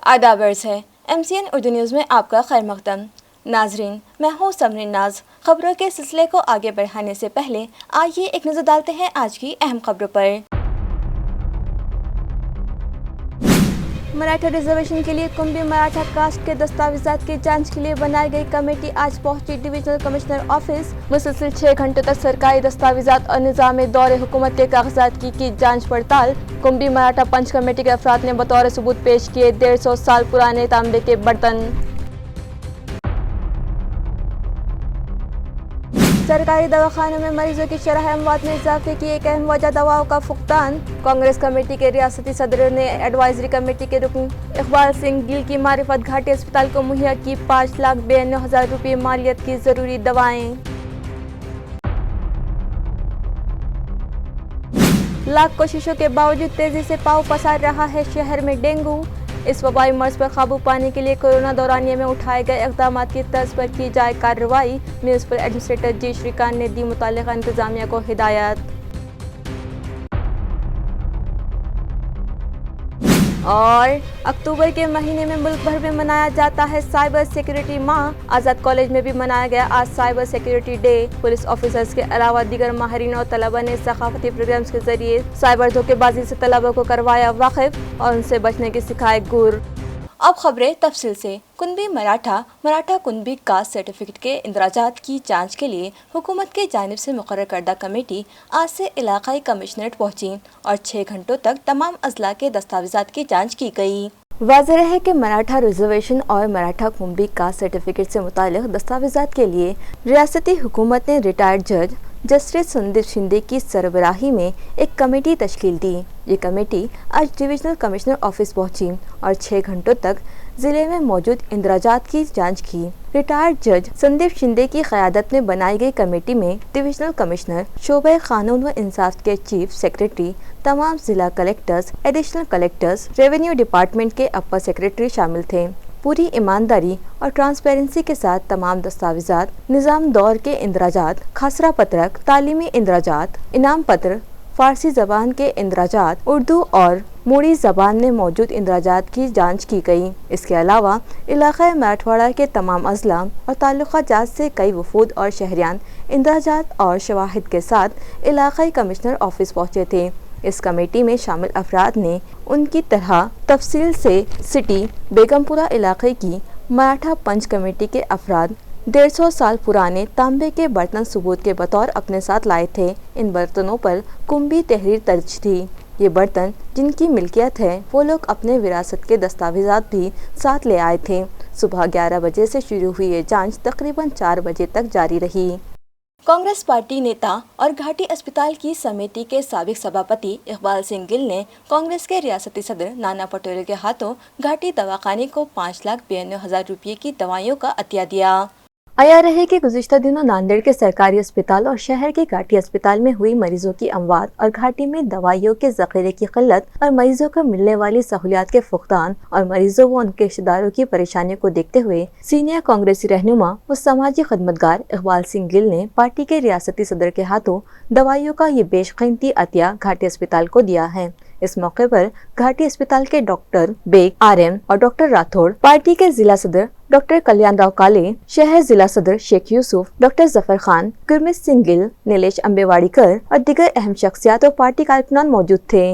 آداب عرض ہے MCN اردو نیوز میں آپ کا خیر مقدم۔ ناظرین، میں ہوں سمرین ناز۔ خبروں کے سلسلے کو آگے بڑھانے سے پہلے آئیے ایک نظر ڈالتے ہیں آج کی اہم خبروں پر۔ مراٹھا ریزرویشن کے لیے کنبی مراٹھا کاسٹ کے دستاویزات کی جانچ کے لیے بنائی گئی کمیٹی آج پہنچی ڈویژنل کمشنر آفس۔ مسلسل 6 گھنٹوں تک سرکاری دستاویزات اور نظام دور حکومت کے کاغذات کی جانچ پڑتال۔ کنبی مراٹھا پنچ کمیٹی کے افراد نے بطور ثبوت پیش کیے 150 سال پرانے تانبے کے برتن۔ سرکاری دواخانوں میں مریضوں کی شرح اموات میں اضافے کی ایک اہم وجہ دواؤں کا فقدان۔ کانگریس کمیٹی کے ریاستی صدر نے ایڈوائزری کمیٹی کے رکن اقبال سنگھ گل کی معرفت گھاٹی اسپتال کو مہیا کی 5,92,000 روپے مالیت کی ضروری دوائیں۔ لاکھ کوششوں کے باوجود تیزی سے پاؤ پسار رہا ہے شہر میں ڈینگو۔ اس وبائی مرض پر قابو پانے کے لیے کورونا دورانیے میں اٹھائے گئے اقدامات کی طرز پر کی جائے کارروائی۔ میونسپل ایڈمنسٹریٹر جی شری کانت نے دی متعلقہ انتظامیہ کو ہدایت۔ اور اکتوبر کے مہینے میں ملک بھر میں منایا جاتا ہے سائبر سیکیورٹی ماہ۔ آزاد کالج میں بھی منایا گیا آج cyber security day. Police officers کے علاوہ دیگر ماہرین اور طلباء نے ثقافتی پروگرامز کے ذریعے سائبر دھوکے بازی سے طلباء کو کروایا واقف اور ان سے بچنے کی سکھائے گر۔ اب خبریں تفصیل سے۔ کنبی مراٹھا کنبی کاسٹ سرٹیفکیٹ کے اندراجات کی جانچ کے لیے حکومت کی جانب سے مقرر کردہ کمیٹی آج سے علاقائی کمشنریٹ پہنچی اور 6 گھنٹوں تک تمام اضلاع کے دستاویزات کی جانچ کی گئی۔ واضح ہے کہ مراٹھا ریزرویشن اور مراٹھا کنبی کاسٹ سرٹیفکیٹ سے متعلق دستاویزات کے لیے ریاستی حکومت نے ریٹائرڈ جج جسٹس سندیپ شندے کی سربراہی میں ایک کمیٹی تشکیل دی۔ یہ کمیٹی آج ڈویژنل کمشنر آفس پہنچی اور 6 گھنٹوں تک ضلع میں موجود اندراجات کی جانچ کی۔ ریٹائرڈ جج سندیپ شندے کی قیادت میں بنائی گئی کمیٹی میں ڈویژنل کمشنر، شعبہ قانون و انصاف کے چیف سیکریٹری، تمام ضلع کلکٹرز، ایڈیشنل کلکٹرز، ریونیو ڈپارٹمنٹ کے اپر سیکریٹری شامل تھے۔ پوری ایمانداری اور ٹرانسپیرنسی کے ساتھ تمام دستاویزات، نظام دور کے اندراجات، خسرہ پترک، تعلیمی اندراجات، انعام پتر، فارسی زبان کے اندراجات، اردو اور موڑی زبان میں موجود اندراجات کی جانچ کی گئی۔ اس کے علاوہ علاقۂ مراٹھواڑہ کے تمام اضلاع اور تعلقہ جات سے کئی وفود اور شہریان اندراجات اور شواہد کے ساتھ علاقائی کمشنر آفس پہنچے تھے۔ اس کمیٹی میں شامل افراد نے ان کی طرح تفصیل سے سٹی بیگم پورہ علاقے کی مراٹھا پنچ کمیٹی کے افراد 150 سال پرانے تانبے کے برتن ثبوت کے بطور اپنے ساتھ لائے تھے۔ ان برتنوں پر کنبی تحریر درج تھی۔ یہ برتن جن کی ملکیت ہے وہ لوگ اپنے وراثت کے دستاویزات بھی ساتھ لے آئے تھے۔ صبح 11 بجے سے شروع ہوئی یہ جانچ تقریباً 4 بجے تک جاری رہی۔ کانگریس پارٹی نیتا اور گھاٹی اسپتال کی سمیتی کے سابق سبھاپتی اقبال سنگھ گل نے کانگریس کے ریاستی صدر نانا پٹولی کے ہاتھوں گھاٹی دواخانے کو 5,92,000 روپے کی دوائیوں کا عطیہ دیا۔ عیاں رہے کہ گزشتہ دنوں ناندیڑ کے سرکاری اسپتال اور شہر کے گھاٹی اسپتال میں ہوئی مریضوں کی اموات اور گھاٹی میں دوائیوں کے ذخیرے کی قلت اور مریضوں کو ملنے والی سہولیات کے فقدان اور مریضوں و ان کے رشتہ داروں کی پریشانیوں کو دیکھتے ہوئے سینئر کانگریسی رہنما و سماجی خدمتگار اقبال سنگھ گل نے پارٹی کے ریاستی صدر کے ہاتھوں دوائیوں کا یہ بیش قیمتی عطیہ گھاٹی اسپتال کو دیا ہے۔ اس موقع پر گھاٹی اسپتال کے ڈاکٹر بیگ RM اور ڈاکٹر راتھوڑ، پارٹی کے ضلع صدر ڈاکٹر کلیان راؤ کالے، شہر ضلع صدر شیخ یوسف، ڈاکٹر ظفر خان، گرمیت سنگھ گل، نیلیش امبیواڑیکر اور دیگر اہم شخصیات اور پارٹی کارکنان موجود تھے۔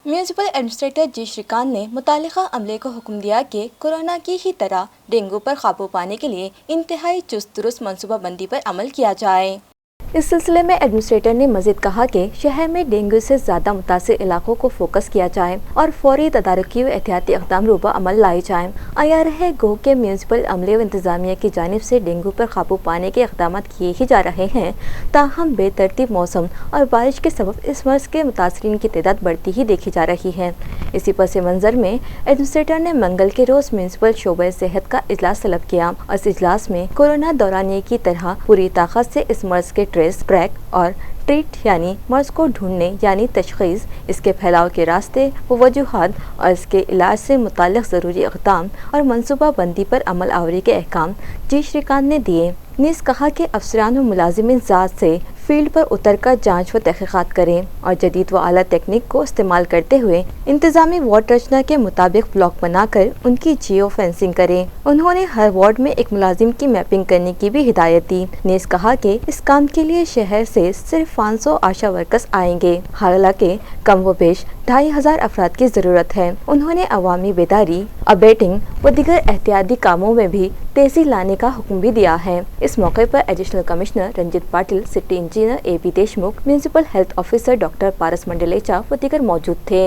میونسپل ایڈمنسٹریٹر جی شری کانت نے متعلقہ عملے کو حکم دیا کہ کورونا کی ہی طرح ڈینگو پر قابو پانے کے لیے انتہائی چست درست منصوبہ بندی پر عمل کیا جائے۔ اس سلسلے میں ایڈمنسٹریٹر نے مزید کہا کہ شہر میں ڈینگو سے زیادہ متاثر علاقوں کو فوکس کیا جائے اور فوری تدارکی و احتیاطی اقدام روبہ عمل لائے جائیں۔ عیاں رہے گو کہ میونسپل عملے و انتظامیہ کی جانب سے ڈینگو پر قابو پانے کے اقدامات کیے ہی جا رہے ہیں، تاہم بے ترتیب موسم اور بارش کے سبب اس مرض کے متاثرین کی تعداد بڑھتی ہی دیکھی جا رہی ہے۔ اسی پس منظر میں ایڈمنسٹریٹر نے منگل کے روز میونسپل شعبہ صحت کا اجلاس طلب کیا اور اس اجلاس میں کورونا دورانیے کی طرح پوری طاقت سے اس مرض کے ٹریس، ٹریک اور ٹریٹ یعنی مرض کو ڈھونڈنے یعنی تشخیص، اس کے پھیلاؤ کے راستے و وجوہات اور اس کے علاج سے متعلق ضروری اقدام اور منصوبہ بندی پر عمل آوری کے احکام جی شری کانت نے دیے۔ نیز کہا کہ افسران و ملازمین ذات سے फील्ड पर उतरकर जांच व तहकीकात करें और जदीद व आला तकनीक को इस्तेमाल करते हुए इंतजामी वार्ड रचना के मुताबिक ब्लॉक बनाकर उनकी जियो फेंसिंग करें। उन्होंने हर वार्ड में एक मुलाजिम की मैपिंग करने की भी हिदायत दी। नेस कहा कि इस काम के लिए शहर से सिर्फ 500 आशा वर्कर्स आएंगे, हालांकि कम व बेश 2500 अफराद की जरूरत है। उन्होंने अवामी बेदारी, अबेटिंग व दीगर एहतियाती कामों में भी तेजी लाने का हुक्म भी दिया है। इस मौके पर additional commissioner Ranjit Patil, city engineer AP Deshmukh, municipal health officer doctor Paras Mandlecha व दीगर मौजूद थे।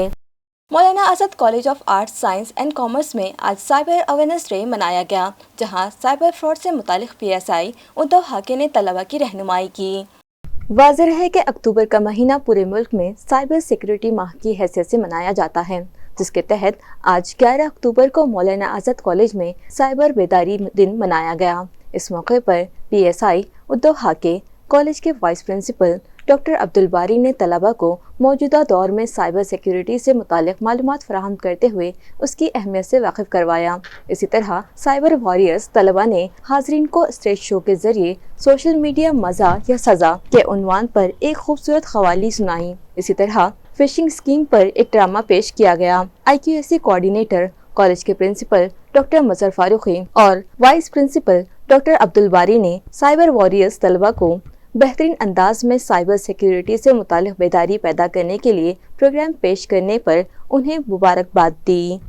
Maulana Azad college of arts, science and commerce में आज साइबर अवेयरनेस डे मनाया गया, जहां साइबर फ्रॉड से मुतालिक PSI उद्धव हाके ने तलबा की रहनुमाई की। वाज़ेह है कि अक्टूबर का महीना पूरे मुल्क में साइबर सिक्योरिटी माह की हैसियत से मनाया जाता है, जिसके तहत आज 11 अक्टूबर को मौलाना आज़ाद कॉलेज में साइबर बेदारी दिन मनाया गया। इस मौके पर PSI उद्धव हाके, कॉलेज के वाइस प्रिंसिपल डॉक्टर अब्दुल बारी ने तलबा को मौजूदा दौर में साइबर सिक्योरिटी से मुतालिक मालूमात फराहम करते हुए उसकी अहमियत से वाकिफ करवाया। इसी तरह साइबर वॉरियर्स तलबा ने हाजरीन को स्टेज शो के जरिए सोशल मीडिया मज़ा या सज़ा के उन्वान पर एक खूबसूरत क़वाली सुनाई। इसी तरह फिशिंग स्कीम पर एक ड्रामा पेश किया गया। IQAC कोऑर्डिनेटर, कॉलेज के प्रिंसिपल डॉक्टर मजहर फारूकी और वाइस प्रिंसिपल डॉक्टर अब्दुल बारी ने साइबर वॉरियर्स तलबा को बेहतरीन अंदाज में साइबर सिक्योरिटी से मुतालिक बेदारी पैदा करने के लिए प्रोग्राम पेश करने पर उन्हें मुबारकबाद दी।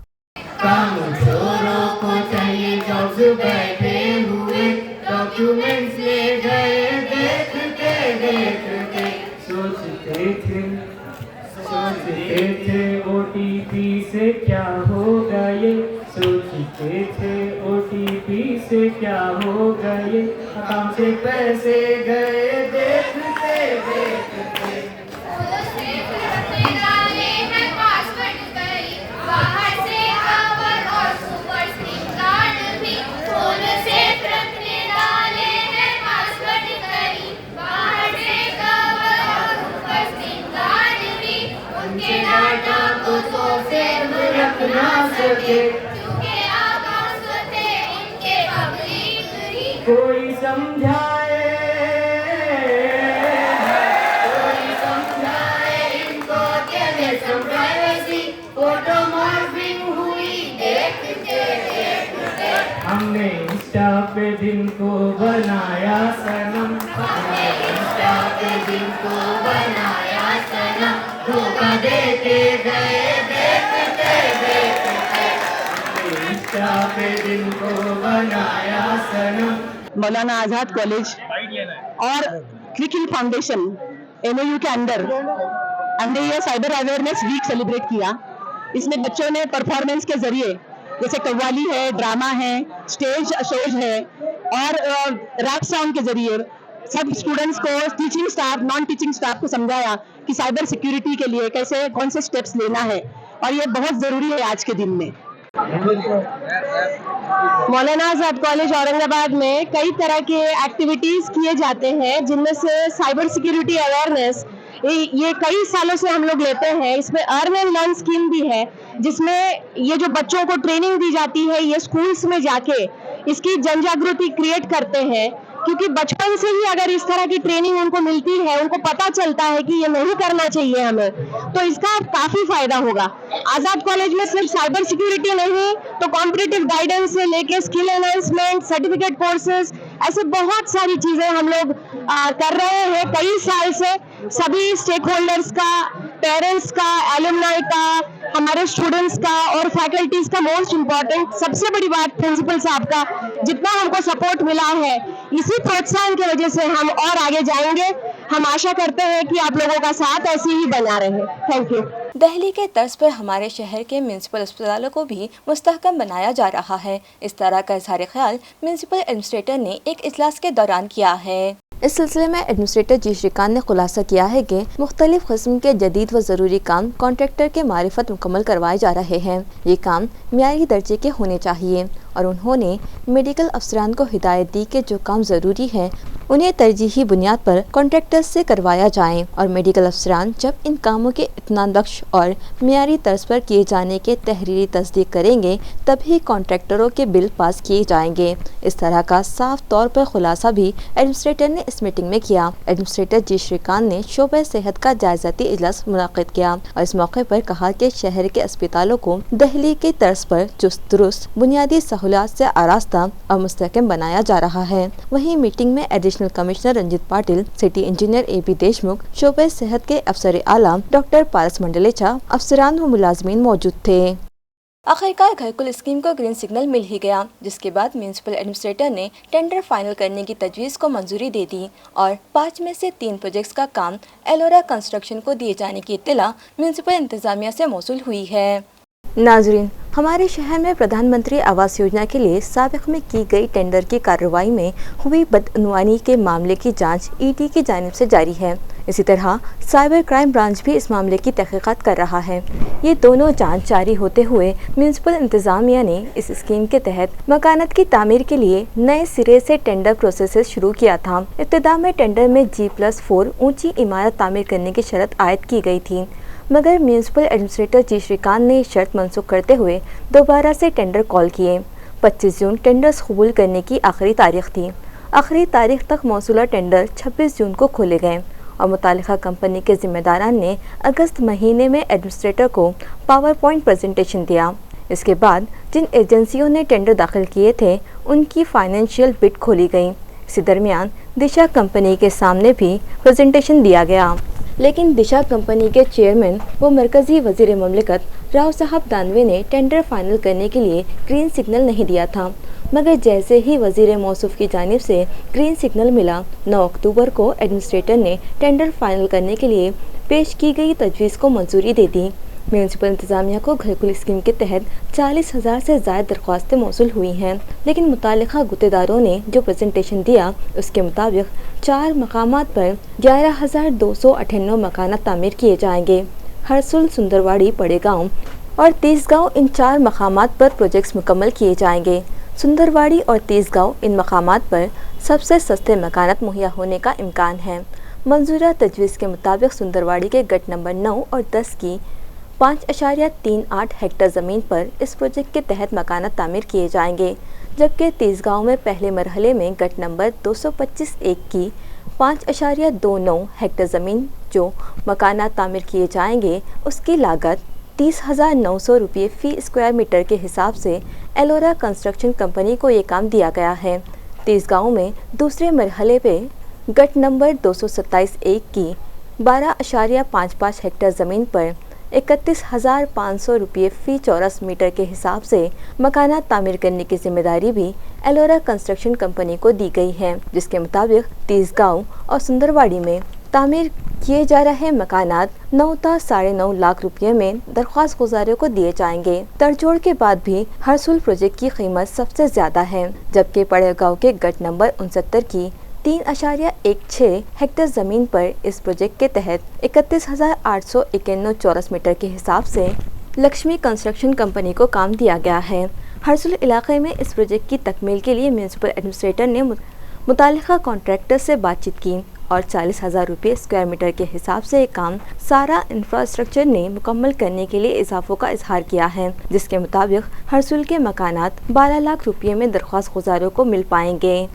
OTP से क्या होगा ये, सोचते थे OTP से क्या होगा ये, अकाउंट से पैसे गए देखते देखते। कोई समझाए इनको कैसे प्राइवेसी फोटो मॉर्फिंग हुई देखते देखते। हमने इंस्टा पे दिन को बनाया सनम, हमने इंस्टा पे दिन को बनाया सनम, धोखा देके गए देखते देखते। हमने इंस्टा पे दिन को बनाया सनम। मौलाना आज़ाद कॉलेज और क्रिकिल फाउंडेशन MAU के अंदर हमने ये साइबर अवेयरनेस वीक सेलिब्रेट किया। इसमें बच्चों ने परफॉर्मेंस के जरिए जैसे कव्वाली है, ड्रामा है, स्टेज शोज है और रैप सॉन्ग के जरिए सब स्टूडेंट्स को, teaching staff, non teaching staff को समझाया कि साइबर सिक्योरिटी के लिए कैसे कौन से स्टेप्स लेना है और ये बहुत ज़रूरी है आज के दिन में। मौलाना आज़ाद कॉलेज औरंगाबाद में कई तरह के एक्टिविटीज़ किए जाते हैं, जिनमें से साइबर सिक्योरिटी अवेयरनेस ये कई सालों से हम लोग लेते हैं। इसमें अर्न एंड लर्न स्कीम भी है, जिसमें ये जो बच्चों को ट्रेनिंग दी जाती है, ये स्कूल्स में जाके इसकी जन जागृति क्रिएट करते हैं, क्योंकि बचपन से ही अगर इस तरह की ट्रेनिंग उनको मिलती है, उनको पता चलता है कि ये नहीं करना चाहिए हमें, तो इसका काफ़ी फायदा होगा। आज़ाद कॉलेज में सिर्फ साइबर सिक्योरिटी नहीं तो कॉम्पिटिटिव गाइडेंस से लेके स्किल एनहांसमेंट, सर्टिफिकेट कोर्सेज, ऐसे बहुत सारी चीज़ें हम लोग कर रहे हैं कई साल से। सभी स्टेक होल्डर्स का, पेरेंट्स का, एलुमनाई का, हमारे स्टूडेंट्स का और फैकल्टीज का, मोस्ट इम्पॉर्टेंट सबसे बड़ी बात प्रिंसिपल साहब का जितना हमको सपोर्ट मिला है, इसी प्रोत्साहन की वजह से हम और आगे जाएंगे। हम आशा करते हैं कि आप लोगों का साथ ऐसे ही बना रहे। Thank you. दिल्ली के तर्ज पर हमारे शहर के म्यूनिसिपल अस्पतालों को भी मुस्तहकम बनाया जा रहा है। इस तरह का इज़हार ख्याल म्यूनिसिपल एडमिनिस्ट्रेटर ने एक इजलास के दौरान किया है। इस सिलसिले में एडमिनिस्ट्रेटर जी श्रीकांत ने खुलासा किया है कि मुख्तलिफ किस्म के जदीद व ज़रूरी काम कॉन्ट्रैक्टर के मारिफत मुकम्मल करवाए जा रहे हैं। ये काम मियारी दर्जे के होने चाहिए और उन्होंने मेडिकल अफसरान को हिदायत दी कि जो काम ज़रूरी है उन्हें तरजीही बुनियाद पर कॉन्ट्रैक्टर्स से करवाया जाए और मेडिकल अफसरान जब इन कामों के इत्मीनान बख्श और मियारी तर्ज पर किए जाने के तहरीरी तस्दीक करेंगे तभी कॉन्ट्रैक्टरों के बिल पास किए जाएंगे। इस तरह का साफ तौर पर खुलासा भी एडमिनिस्ट्रेटर ने इस मीटिंग में किया। एडमिनिस्ट्रेटर जी श्रीकांत ने शोबे सेहत का जायजाती इजलास मुनक्किद किया और इस मौके पर कहा कि शहर के अस्पतालों को दिल्ली के तर्ज पर चुस्त दुरुस्त बुनियादी सहूलियात से आरास्ता और मुस्तहकम बनाया जा रहा है। वहीं मीटिंग में additional commissioner Ranjit Patil, city engineer AB Deshmukh, शोबे सेहत के अफसर आला डॉक्टर पारस मंडलेचा, अफसरान व मुलाजमीन मौजूद थे। आखिरकार घरकुल स्कीम को ग्रीन सिग्नल मिल ही गया, जिसके बाद म्यूनिसिपल एडमिनिस्ट्रेटर ने टेंडर फाइनल करने की तजवीज़ को मंजूरी दे दी और 5 में से 3 प्रोजेक्ट्स का काम एलोरा कंस्ट्रक्शन को दिए जाने की इत्तला म्यूनिसिपल इंतजामिया से मौसूल हुई है। नाजरीन, हमारे शहर में प्रधानमंत्री आवास योजना के लिए साबिक में की गई टेंडर की कार्रवाई में हुई बदअनवानी के मामले की जांच ED की जानिब से जारी है। इसी तरह साइबर क्राइम ब्रांच भी इस मामले की तहकीकात कर रहा है। ये दोनों जांच जारी होते हुए म्यूनिसिपल इंतजामिया ने इस स्कीम के तहत मकानात की तामीर के लिए नए सिरे से टेंडर प्रोसेस शुरू किया था। इब्तिदा में टेंडर में G+4 ऊंची इमारत तामीर करने की शर्त आयद की गई थी, मगर म्यूनिसिपल एडमिनिस्ट्रेटर जी श्रीकांत ने शर्त मनसूख करते हुए दोबारा से टेंडर कॉल किए। 25 जून टेंडर्स कबूल करने की आखिरी तारीख थी। आखिरी तारीख तक मौसूला टेंडर 26 जून को खोले गए और मुतालिका कंपनी के जिम्मेदारान ने अगस्त महीने में एडमिनिस्ट्रेटर को पावर पॉइंट प्रेजेंटेशन दिया। इसके बाद जिन एजेंसियों ने टेंडर दाखिल किए थे उनकी फाइनेंशियल बिड खोली गई। इसी दरमियान दिशा कंपनी के सामने भी प्रेजेंटेशन दिया गया, लेकिन दिशा कंपनी के चेयरमैन व मरकजी वजीर ममलिकत राव साहब दानवे ने टेंडर फाइनल करने के लिए ग्रीन सिग्नल नहीं दिया था, मगर जैसे ही वजीर मौसूफ की जानिब से ग्रीन सिग्नल मिला, 9 अक्टूबर को एडमिनिस्ट्रेटर ने टेंडर फाइनल करने के लिए पेश की गई तजवीज़ को मंजूरी दे दी। म्यूनिसिपल इंतजामिया को घरकुल स्कीम के तहत 40,000 से ज़ायद दरख्वास्तें मौसूल हुई हैं, लेकिन मुतालिका गुत्तेदारों ने जो प्रेजेंटेशन दिया उसके मुताबिक 4 मकामात पर 11,298 मकानात तामीर किए जाएंगे। हरसुल, सुंदरवाड़ी, पड़ेगांव और तीसगांव इन 4 मकामात पर प्रोजेक्ट्स मुकम्मल किए जाएंगे। सुंदरवाड़ी और तीसगांव इन मकामात पर सबसे सस्ते मकानात मुहैया होने का इम्कान है। मंजूरा तजवीज़ के मुताबिक सुंदरवाड़ी के गट नंबर 9 और 10 की 5.38 हेक्टेयर ज़मीन पर इस प्रोजेक्ट के तहत मकानात तामीर किए जाएंगे, जबकि तीसगांव में पहले मरहले में गट नंबर 225-1 की 5.29 हेक्टेयर ज़मीन जो मकानात तामीर किए जाएंगे उसकी लागत 30,900 रुपये फ़ी स्क्वायर मीटर के हिसाब से एलोरा कंस्ट्रक्शन कंपनी को ये काम दिया गया है। तीसगांव में दूसरे मरहले पे गट नंबर 227-1 की 12.55 हेक्टेयर ज़मीन पर 31,500 रुपये फ़ी चौरस मीटर के हिसाब से मकानात तामीर करने की जिम्मेदारी भी एलोरा कंस्ट्रक्शन कंपनी को दी गई है, जिसके मुताबिक तीसगांव और सुंदरवाड़ी में तामीर किए जा रहे मकानात 9 से 9.5 लाख रुपये में दरख्वास्त गुजारों को दिए जाएंगे। तड़जोड़ के बाद भी हरसुल प्रोजेक्ट की कीमत सबसे ज़्यादा है, जबकि पड़ेगांव के गट नंबर 69 की 3.16 हेक्टेयर ज़मीन पर इस प्रोजेक्ट के तहत 31,891 चौरस मीटर के हिसाब से लक्ष्मी कंस्ट्रक्शन कंपनी को काम दिया गया है। हरसुल इलाके में इस प्रोजेक्ट की तकमील के लिए म्यूनिसिपल एडमिनिस्ट्रेटर ने मुतालिका कॉन्ट्रैक्टर से बातचीत की और 40,000 रुपये स्क्वायर मीटर के हिसाब से एक काम सारा इंफ्रास्ट्रक्चर ने मुकम्मल करने के लिए इजाफों का इजहार किया है, जिसके मुताबिक हरसुल के मकानात 12 लाख रुपये में दरख्वास्त गुजारों को मिल पाएंगे।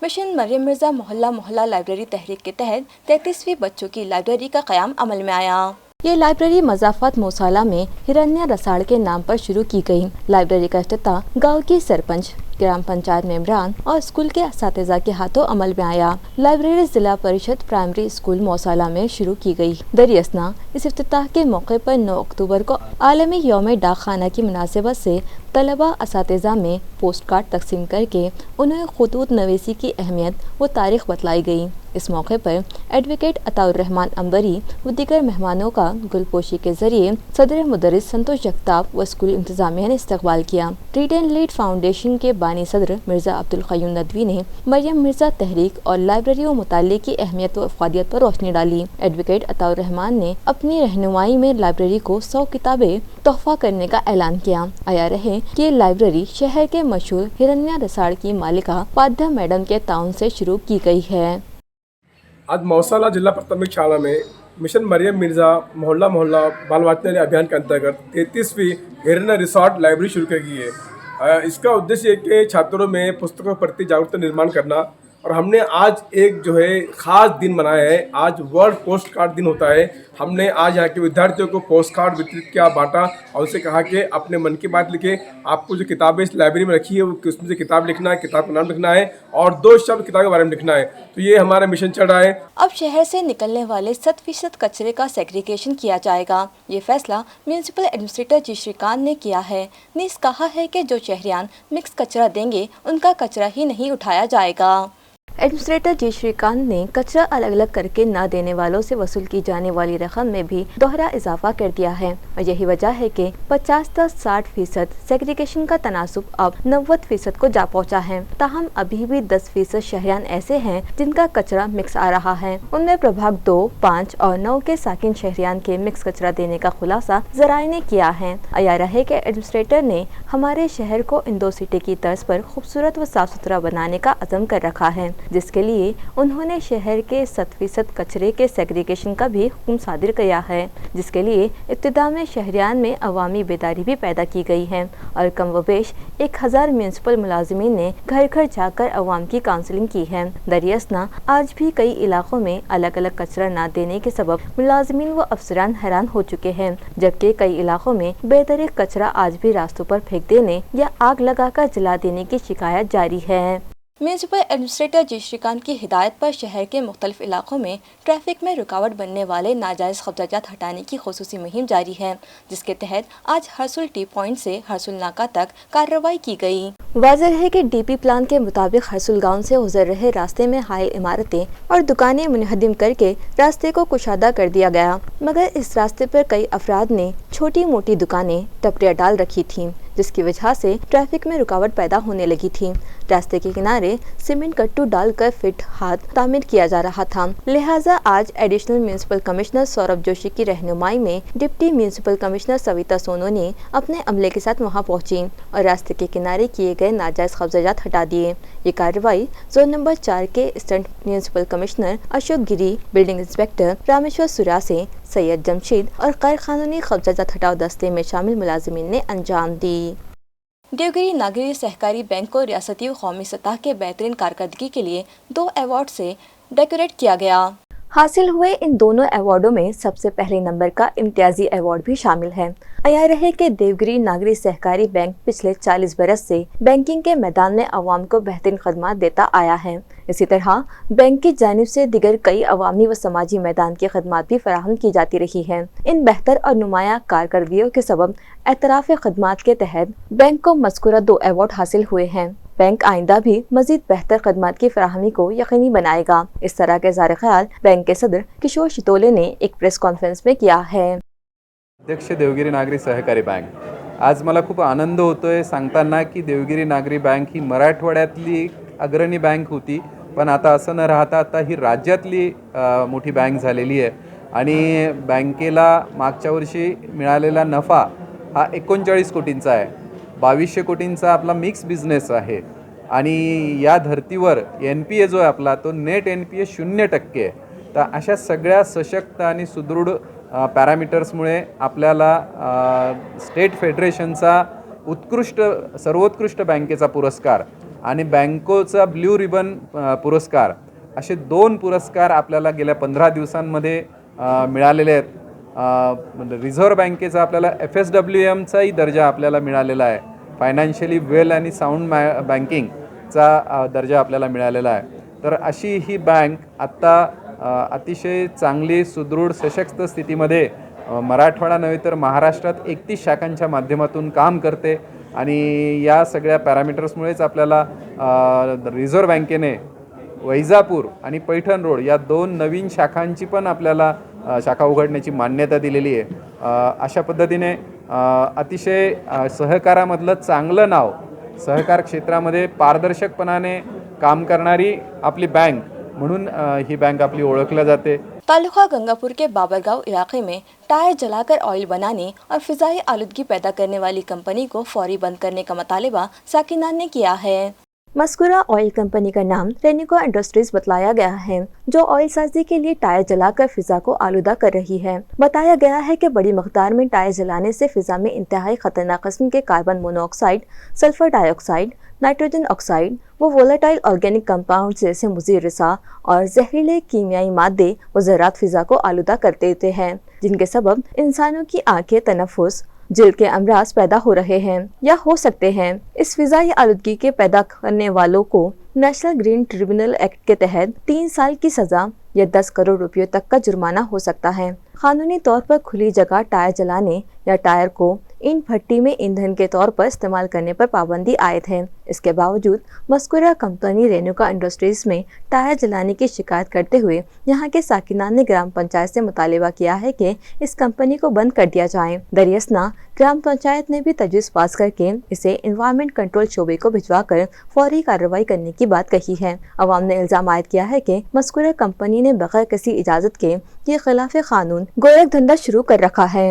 मिशन मरियम मिर्ज़ा मोहल्ला लाइब्रेरी तहरीक के तहत 33वीं बच्चों की लाइब्रेरी का क़याम अमल में आया। ये लाइब्रेरी मज़ाफ़ात मोसाला में हिरण्या रसाड़ के नाम पर शुरू की गई। लाइब्रेरी का इफ्तिताह गाँव की सरपंच, ग्राम पंचायत मेंबरान और स्कूल के असातिज़ा के हाथों अमल में आया। लाइब्रेरी जिला परिषद प्राइमरी स्कूल मौसाला में शुरू की गई। दरियासना इस इफ्तिताह के मौके पर 9 अक्टूबर को आलमी यौम डाक खाना की मुनासिबत से तलबा असातिज़ा में पोस्ट कार्ड तकसीम करके उन्हें खुतूत नवीसी की अहमियत व तारीख़ बतलाई गई। इस मौके पर एडवोकेट अताउर रहमान अंबरी व दीगर मेहमानों का गुलपोशी के जरिए सदर मुदर्रिस संतोष जगताप व स्कूल इंतजामिया ने इस्तकबाल किया। रीड एंड लीड फाउंडेशन के बानी सदर मिर्ज़ा अब्दुल क़य्यूम नदवी ने मरियम मिर्ज़ा तहरीक और लाइब्रेरी व मुताले की अहमियत व अफादियत पर रोशनी डाली। एडवोकेट अताउर रहमान ने अपनी रहनुमाई में लाइब्रेरी को 100 किताबें तोहफ़ा करने का ऐलान किया। आया रहे हैं कि ये लाइब्रेरी शहर के मशहूर हिरण्या रसाड़ की मालिका पाध्या मैडम के ताउन से शुरू की गई है। आज मौसाला जिला प्राथमिक शाला में मिशन मरियम मिर्ज़ा मोहल्ला मोहल्ला बाल वाचनालय अभियान के अंतर्गत 33वीं हिरण्या रिसॉर्ट लाइब्रेरी शुरू की गई है। इसका उद्देश्य है कि छात्रों में पुस्तकों के प्रति जागरूकता निर्माण करना, और हमने आज एक जो है ख़ास दिन मनाया है। आज वर्ल्ड पोस्ट कार्ड दिन होता है। हमने आज यहाँ के विद्यार्थियों को पोस्ट कार्ड वितरित किया, बांटा, और उनसे कहा कि अपने मन की बात लिखे। आपको जो किताबें इस लाइब्रेरी में रखी है उसमें से किताब लिखना है, किताब का नाम लिखना है और 2 शब्द किताब के बारे में लिखना है। तो ये हमारा मिशन चल रहा है। अब शहर से निकलने वाले 100% कचरे का सेग्रीगेशन किया जाएगा। ये फैसला म्यूनिसिपल एडमिनिस्ट्रेटर जी श्रीकांत ने किया है। नीस कहा है कि जो शहरियान मिक्स कचरा देंगे उनका कचरा ही नहीं उठाया जाएगा। एडमिनिस्ट्रेटर जी श्रीकांत ने कचरा अलग अलग करके न देने वालों से वसूल की जाने वाली रकम में भी दोहरा इजाफा कर दिया है, और यही वजह है कि 50-60% सेग्रीगेशन का तनासुब अब 90% को जा पहुंचा है। ताहम अभी भी 10% शहरियान ऐसे हैं जिनका कचरा मिक्स आ रहा है। उनमें प्रभाग 2, 5 और 9 के साकिन शहरियान के मिक्स कचरा देने का खुलासा जराए ने किया है। आया है कि एडमिनिस्ट्रेटर ने हमारे शहर को इंडो सिटी की तर्ज पर खूबसूरत व साफ सुथरा बनाने का अज़म कर रखा है, जिसके लिए उन्होंने शहर के 100% कचरे के सेग्रीगेशन का भी हुक्म सादिर किया है, जिसके लिए इब्तिदा में शहरियान में अवामी बेदारी भी पैदा की गई है और कम व बेश 1000 म्यूनिसिपल मुलाजिमीन ने घर घर जाकर अवाम की काउंसलिंग की है। दरियासना आज भी कई इलाकों में अलग अलग कचरा न देने के सबब मुलाजिमीन व अफसरान हैरान हो चुके हैं, जबकि कई इलाकों में बेदरीक कचरा आज भी रास्तों पर फेंक देने या आग लगाकर जला देने की शिकायत जारी है। म्यूनिसिपल एडमिनिस्ट्रेटर जी श्रीकांत की हिदायत पर शहर के मुख्तलिफ इलाकों में ट्रैफिक में रुकावट बनने वाले नाजायज़ कब्जाजात हटाने की खुसूसी मुहिम जारी है, जिसके तहत आज हरसुल टी पॉइंट से हरसुल नाका तक कार्रवाई की गई। वाज़ेह है कि डीपी प्लान के मुताबिक हरसुल गांव से गुजर रहे रास्ते में हाई इमारतें और दुकानें मुनहदिम करके रास्ते को कुशादा कर दिया गया, मगर इस रास्ते पर कई अफराद ने छोटी मोटी दुकानें टपरियाँ डाल रखी थीं, जिसकी वजह से ट्रैफिक में रुकावट पैदा होने लगी थी। रास्ते के किनारे सीमेंट कट्टू डालकर फिट हाथ तामीर किया जा रहा था। लिहाजा आज additional municipal commissioner Saurabh Joshi की रहनुमाई में डिप्टी म्यूनिसिपल कमिश्नर सविता सोनो ने अपने अमले के साथ वहां पहुंची और रास्ते के किनारे किए गए नाजायज कब्जाजात हटा दिए। ये कार्रवाई जोन नंबर 4 के असिस्टेंट म्यूनिसिपल कमिश्नर अशोक गिरी, बिल्डिंग इंस्पेक्टर रामेश्वर सुरासे, सैयद जमशीद और गैर कानूनी कब्जाजात हटाओ दस्ते में शामिल मुलाजिमीन ने अंजाम दी। देवगिरी नागरी सहकारी बैंक को रियासती व कौमी सतह के बेहतरीन कारकर्दगी के लिए 2 अवार्ड से डेकोरेट किया गया। हासिल हुए इन दोनों अवार्डों में सबसे पहले नंबर का इम्तियाजी अवार्ड भी शामिल है। आया रहे कि देवगिरी नागरी सहकारी बैंक पिछले 40 बरस से बैंकिंग के मैदान में अवाम को बेहतरीन खदमात देता आया है। इसी तरह बैंक की जानिब से दिगर कई अवामी व समाजी मैदान की खदमात भी फराहम की जाती रही हैं। इन बेहतर और नुमाया कारकर्दगियों के सबब एतराफ़ खदमात के तहत बैंक को मज़कूरा 2 अवार्ड हासिल हुए हैं। बैंक आइंदा भी मजीद बेहतर खदमात की फराहमी को यकीनी बनाएगा। इस तरह के ज़ाहिर ख्याल बैंक के सदर किशोर शितोले ने एक प्रेस कॉन्फ्रेंस में किया है। अध्यक्ष देवगिरी नागरी सहकारी बँक, आज मला खूप आनंद होतोय सांगताना की देवगिरी नागरी बँक ही मराठवाड्यातली अग्रणी बँक होती, पण आता असं न राहता आता ही राज्यातली मोठी बँक झालेली आहे आणि बँकेला मागच्या वर्षी मिळालेला नफा हा 39 कोटींचा आहे। 2200 कोटींचा आपला मिक्स बिझनेस आहे आणि या धर्तीवर NPA जो आहे आपला तो नेट NPA 0% आहे। तर अशा सगळ्या सशक्त आणि सुदृढ पॅरामीटर्समुळे आपल्याला स्टेट फेडरेशनचा सर्वोत्कृष्ट बँकेचा पुरस्कार आणि बँकोचा ब्ल्यू रिबन पुरस्कार असे 2 पुरस्कार आपल्याला गेल्या 15 दिवसांमध्ये मिळालेले आहेत। रिझर्व्ह बँकेचा आपल्याला FSWMचाही दर्जा आपल्याला मिळालेला आहे। फायनान्शियली वेल आणि साऊंड बँकिंगचा दर्जा आपल्याला मिळालेला आहे। तर अशी ही बँक आत्ता अतिशय चांगली सुदृढ सशक्त स्थितीमध्ये मराठवाडा नव्हे तर महाराष्ट्रात 31 शाखांच्या माध्यमातून काम करते आणि या सगळ्या पॅरामीटर्समुळेच आपल्याला रिझर्व्ह बँकेने वैजापूर आणि पैठण रोड या 2 नवीन शाखांची पण आपल्याला शाखा उघडण्याची मान्यता दिलेली आहे। अशा पद्धतीने अतिशय सहकारामधलं चांगलं नाव, सहकार क्षेत्रामध्ये पारदर्शकपणाने काम करणारी आपली बँक म्हणून ही बँक आपली ओळखली जाते। तालुका गंगापुर के बाबरगांव इलाके में टायर जलाकर ऑयल बनाने और फिजाई आलूदगी पैदा करने वाली कंपनी को फौरी बंद करने का मुतालिबा साकिनान ने किया है। मस्कुरा ऑयल कंपनी का नाम रेन्यूको इंडस्ट्रीज बतलाया गया है, जो ऑयल साजी के लिए टायर जलाकर फिजा को आलूदा कर रही है। बताया गया है कि बड़ी मकदार में टायर जलाने से फिजा में इंतहाई खतरनाक किस्म के carbon monoxide, sulphur dioxide, nitrogen oxide वो वोलेटाइल ऑर्गेनिक कंपाउंड जैसे मुज़ीर रिसा और जहरीले कीमियाई मादे व ज़रात फिजा को आलूदा कर देते हैं, जिनके सबब इंसानों की आंखें, तनफ्फुस, जिल्द के अमराज पैदा हो रहे हैं या हो सकते हैं। इस फिजाई आलूदगी के पैदा करने वालों को नेशनल ग्रीन ट्रिब्यूनल एक्ट के तहत 3 साल की सजा या 10 करोड़ रुपयों तक का जुर्माना हो सकता है। कानूनी तौर पर खुली जगह टायर जलाने या टायर को इन भट्टी में ईंधन के तौर पर इस्तेमाल करने पर पाबंदी आयद है। इसके बावजूद मस्कुरा कंपनी रेन्यूका इंडस्ट्रीज में टायर जलाने की शिकायत करते हुए यहाँ के साकिनान ने ग्राम पंचायत से मुतालिबा किया है कि इस कंपनी को बंद कर दिया जाए। दरियासना ग्राम पंचायत ने भी तजवीज़ पास करके इसे एनवायरमेंट कंट्रोल शोबे को भिजवा कर फौरी कार्रवाई करने की बात कही है। अवाम ने इल्जाम आयद किया है कि मस्कुरा कंपनी ने बगैर किसी इजाज़त के ये खिलाफ कानून गोरख धंधा शुरू कर रखा है।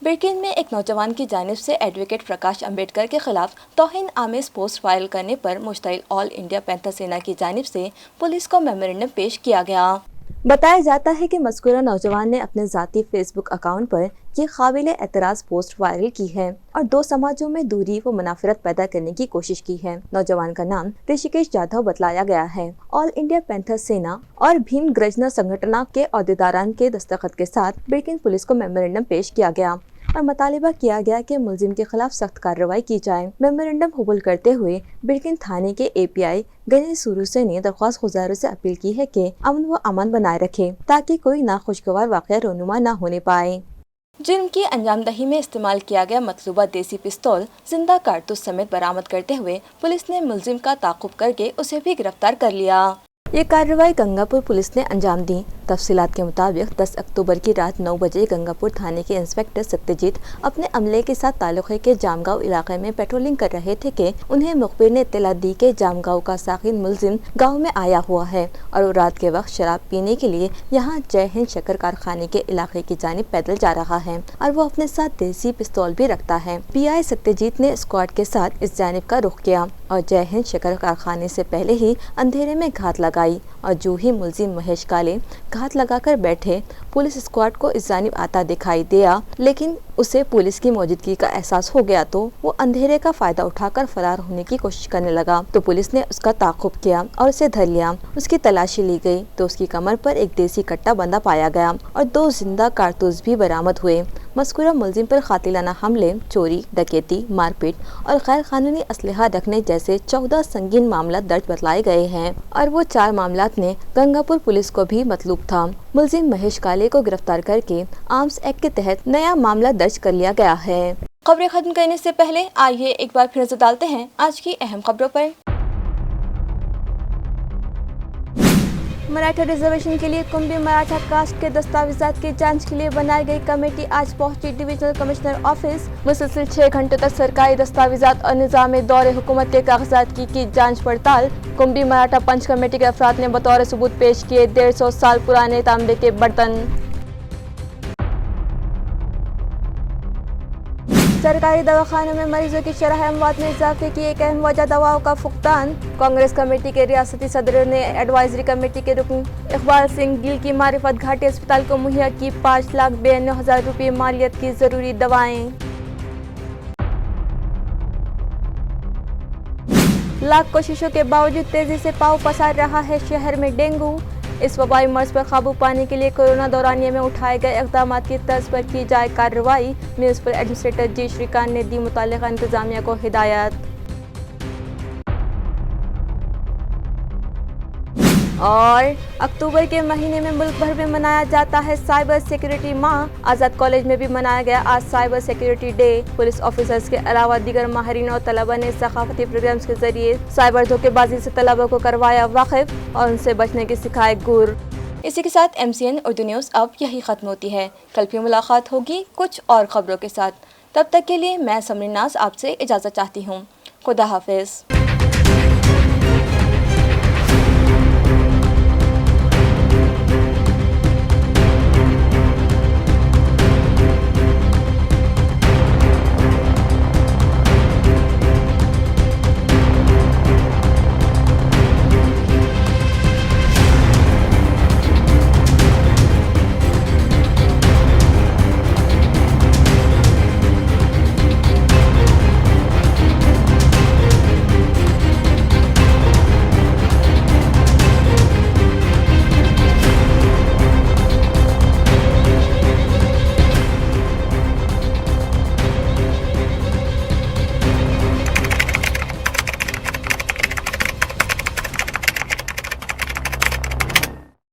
बिरकिन में एक नौजवान की जानिब से एडवोकेट प्रकाश अम्बेडकर के खिलाफ तौहीन आमेज पोस्ट फाइल करने पर मुश्तइल ऑल इंडिया पैंथर सेना की जानिब से पुलिस को मेमोरेंडम पेश किया गया। बताया जाता है कि मज़कूरा नौजवान ने अपने ज़ाती फेसबुक अकाउंट पर ये काबिल एतराज़ पोस्ट वायरल की है और 2 समाजों में दूरी व मुनाफरत पैदा करने की कोशिश की है। नौजवान का नाम ऋषिकेश जाधव बतलाया गया है। ऑल इंडिया पैंथर सेना और भीम ग्रजना संगठन के अहदेदारान के दस्तखत के साथ बिरकिन पुलिस को मेमोरेंडम पेश किया गया और मुतालिबा किया गया कि मुलजिम के खिलाफ सख्त कार्रवाई की जाए। मेमोरेंडम कबूल करते हुए बिरकिन थाने के API गणेश सुरुसे ने दरख्वास्त गुजारों से अपील की है कि अमन व अमान बनाए रखे ताकि कोई नाखुशगवार वाक़या रोनुमा न होने पाए। जुर्म की अंजामदही में इस्तेमाल किया गया मतलूबा देसी पिस्तौल, जिंदा कारतूस समेत बरामद करते हुए पुलिस ने मुलजिम का ताक़ुब करके उसे भी गिरफ्तार कर लिया। ये कार्रवाई गंगापुर पुलिस ने अंजाम दी। तफसीलात के मुताबिक 10 अक्टूबर की रात 9 बजे गंगापुर थाने के इंस्पेक्टर सत्यजीत अपने अमले के साथ तालुके के जामगांव इलाके में पेट्रोलिंग कर रहे थे कि उन्हें मुखबिर ने इत्तला दी कि जामगांव का साकिन मुलजिम गांव में आया हुआ है और वो रात के वक्त शराब पीने के लिए यहाँ जय हिंद शक्कर कारखाने के इलाके की जानिब पैदल जा रहा है और वो अपने साथ देसी पिस्तौल भी रखता है। PI सत्यजीत ने स्क्वाड के साथ इस जानिब का रुख किया और जय हिंद शक्कर कारखाने से पहले ही अंधेरे में घात लगाई और जो ही मुलजिम महेश काले घात लगाकर बैठे, पुलिस स्क्वाड को इस जानिब आता दिखाई दिया, लेकिन उसे पुलिस की मौजूदगी का एहसास हो गया तो वो अंधेरे का फायदा उठाकर फरार होने की कोशिश करने लगा। तो पुलिस ने उसका ताक़ुब किया और उसे धर लिया। उसकी तलाशी ली गई तो उसकी कमर पर एक देसी कट्टा बंधा पाया गया और 2 जिंदा कारतूस भी बरामद हुए। मज़कूरा मुलजिम पर कातिलाना हमले, चोरी, डकैती, मारपीट और गैर कानूनी असलहा रखने जैसे 14 संगीन मामला दर्ज बतलाए गए हैं और वो 4 मामलात में गंगापुर पुलिस को भी मतलूब था। मुलजिम महेश काले को गिरफ्तार करके आर्म्स एक्ट के तहत नया मामला दर्ज कर लिया गया है। खबरें खत्म करने से पहले आइए एक बार फिर नजर डालते हैं आज की अहम खबरों पर। मराठा रिजर्वेशन के लिए कुंभी मराठा कास्ट के दस्तावेजात की जांच के लिए बनाई गई कमेटी आज पहुंची डिविजनल कमिश्नर ऑफिस। मुसलसल 6 घंटों तक सरकारी दस्तावेजात और निज़ाम दौरे हुकूमत के कागजात की जांच पड़ताल। कुंभी मराठा पंच कमेटी के अफराद ने बतौर सबूत पेश किए 150 साल पुराने तांबे के बर्तन। सरकारी दवाखानों में मरीजों की शरह अमवात में इजाफे की एक अहम वजह दवाओं का फुकदान। कांग्रेस कमेटी के रियासती सदर ने एडवाइजरी कमेटी के रुकन इकबाल सिंह गिल की मारिफत घाटी अस्पताल को मुहैया की 5,92,000 रुपये मालियत की जरूरी दवाएं। लाख कोशिशों के बावजूद तेजी से पांव पसार रहा है शहर में डेंगू। इस वबाई मर्ज पर काबू पाने के लिए कोरोना दौरानिये में उठाए गए इक़दाम की तर्ज पर की जाए कार्रवाई। म्यूनिसिपल एडमिनिस्ट्रेटर जी श्रीकांत ने दी मुताल्लिक़ा इंतजामिया को हिदायत। और अक्टूबर के महीने में मुल्क भर में मनाया जाता है साइबर सिक्योरिटी माह। आज़ाद कॉलेज में भी मनाया गया आज cyber security day. Police officers के अलावा दीगर माहिरीन और तलबा ने सकाफती प्रोग्राम्स के जरिए साइबर धोखेबाजी से तलबा को करवाया वाकिफ और उनसे बचने की सिखाए गुर। इसी के साथ MCN उर्दू न्यूज़ अब यही ख़त्म होती है। कल फिर मुलाकात होगी कुछ और ख़बरों के साथ। तब तक के लिए मैं समरीन नाज आपसे इजाज़त चाहती हूँ। खुदा हाफिज़।